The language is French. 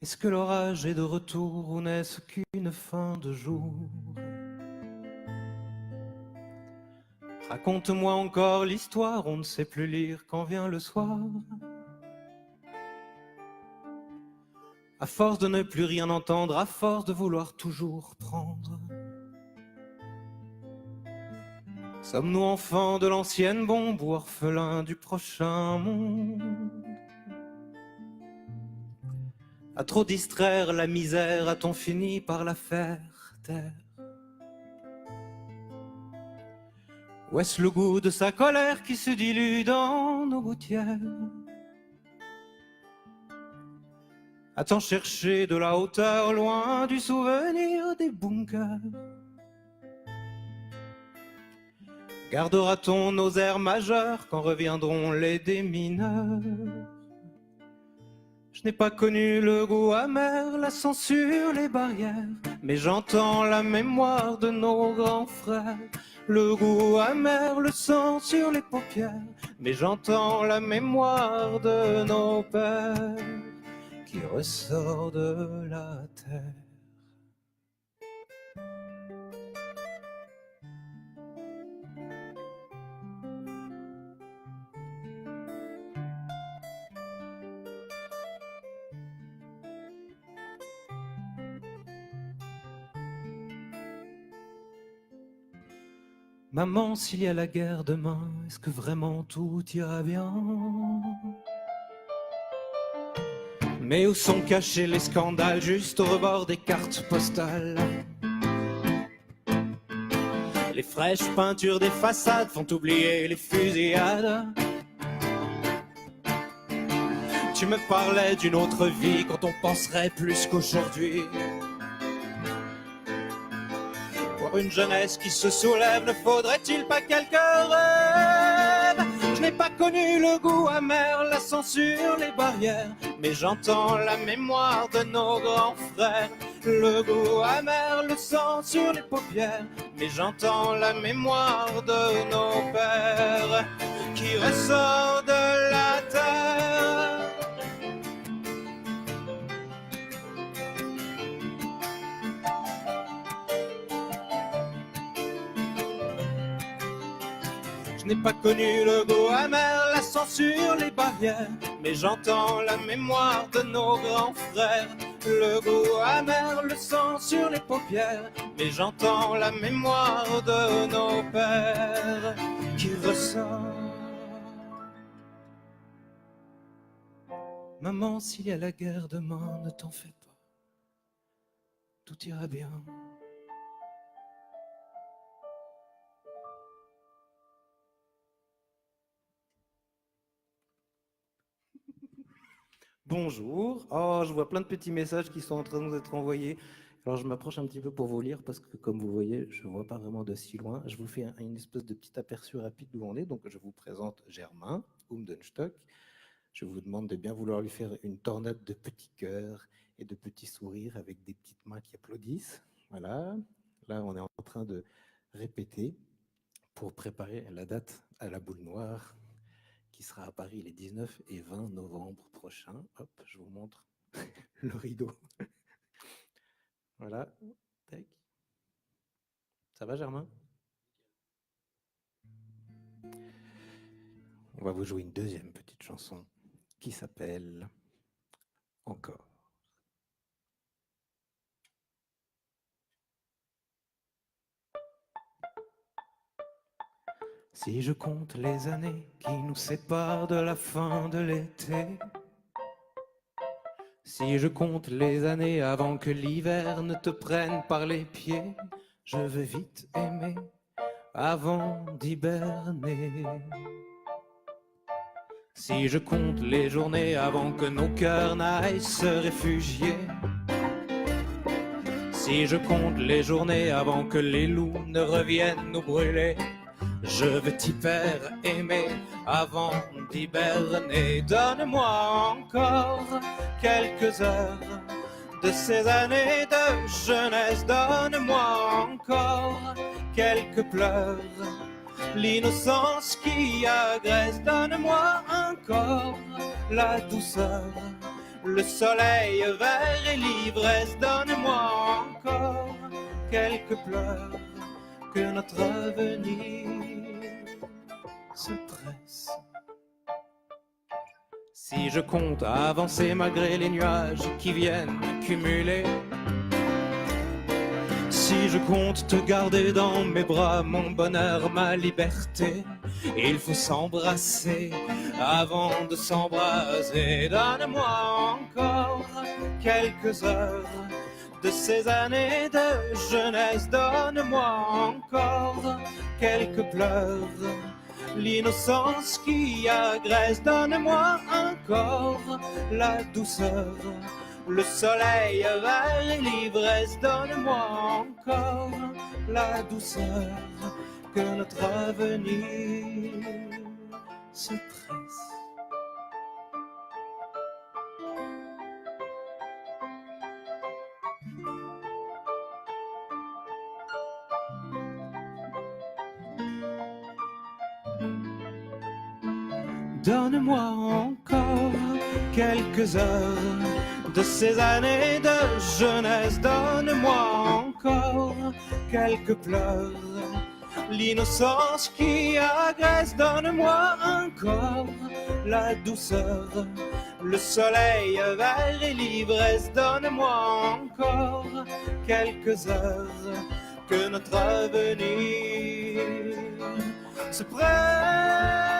Est-ce que l'orage est de retour ou n'est-ce qu'une fin de jour? Raconte-moi encore l'histoire, on ne sait plus lire quand vient le soir. À force de ne plus rien entendre, à force de vouloir toujours prendre. Sommes-nous enfants de l'ancienne bombe ou orphelins du prochain monde? À trop distraire la misère, a-t-on fini par la faire taire? Ou est-ce le goût de sa colère qui se dilue dans nos gouttières? A-t-on cherché de la hauteur loin du souvenir des bunkers? Gardera-t-on nos airs majeurs quand reviendront les démineurs? Je n'ai pas connu le goût amer, la censure, les barrières, mais j'entends la mémoire de nos grands frères. Le goût amer, le sang sur les paupières, mais j'entends la mémoire de nos pères qui ressort de la terre. Maman, s'il y a la guerre demain, est-ce que vraiment tout ira bien? Mais où sont cachés les scandales juste au rebord des cartes postales? Les fraîches peintures des façades font oublier les fusillades. Tu me parlais d'une autre vie quand on penserait plus qu'aujourd'hui. Pour une jeunesse qui se soulève, ne faudrait-il pas quelques rêves? Je n'ai pas connu le goût amer, la censure, les barrières, mais j'entends la mémoire de nos grands frères. Le goût amer, le sang sur les paupières, mais j'entends la mémoire de nos pères qui ressort de la terre. Je n'ai pas connu le goût amer, la censure, les barrières, mais j'entends la mémoire de nos grands frères. Le goût amer, le sang sur les paupières, mais j'entends la mémoire de nos pères qui ressort. Maman, s'il y a la guerre demain, ne t'en fais pas, tout ira bien. Bonjour. Oh, je vois plein de petits messages qui sont en train de nous être envoyés. Alors, je m'approche un petit peu pour vous lire parce que, comme vous voyez, je ne vois pas vraiment de si loin. Je vous fais une espèce de petit aperçu rapide d'où on est. Donc, je vous présente Germain Umdenstock. Je vous demande de bien vouloir lui faire une tornade de petits cœurs et de petits sourires avec des petites mains qui applaudissent. Voilà. Là, on est en train de répéter pour préparer la date à la boule noire, qui sera à Paris les 19 et 20 novembre prochains. Hop, je vous montre le rideau. Voilà. Tac. Ça va, Germain? On va vous jouer une deuxième petite chanson qui s'appelle Encore. Si je compte les années qui nous séparent de la fin de l'été, si je compte les années avant que l'hiver ne te prenne par les pieds, je veux vite aimer avant d'hiberner. Si je compte les journées avant que nos cœurs n'aillent se réfugier, si je compte les journées avant que les loups ne reviennent nous brûler, je veux t'hyper aimer avant d'hiberner. Donne-moi encore quelques heures de ces années de jeunesse. Donne-moi encore quelques pleurs, l'innocence qui agresse. Donne-moi encore la douceur le soleil vert et l'ivresse. Donne-moi encore quelques pleurs, que notre avenir se presse. Si je compte avancer malgré les nuages qui viennent cumuler, si je compte te garder dans mes bras, mon bonheur, ma liberté, il faut s'embrasser avant de s'embraser. Donne-moi encore quelques heures de ces années de jeunesse. Donne-moi encore quelques pleurs, l'innocence qui agresse. Donne-moi encore la douceur, le soleil vert et l'ivresse. Donne-moi encore la douceur, que notre avenir se presse. Donne-moi encore quelques heures de ces années de jeunesse. Donne-moi encore quelques pleurs, l'innocence qui agresse. Donne-moi encore la douceur, le soleil vert et l'ivresse. Donne-moi encore quelques heures, que notre avenir se presse.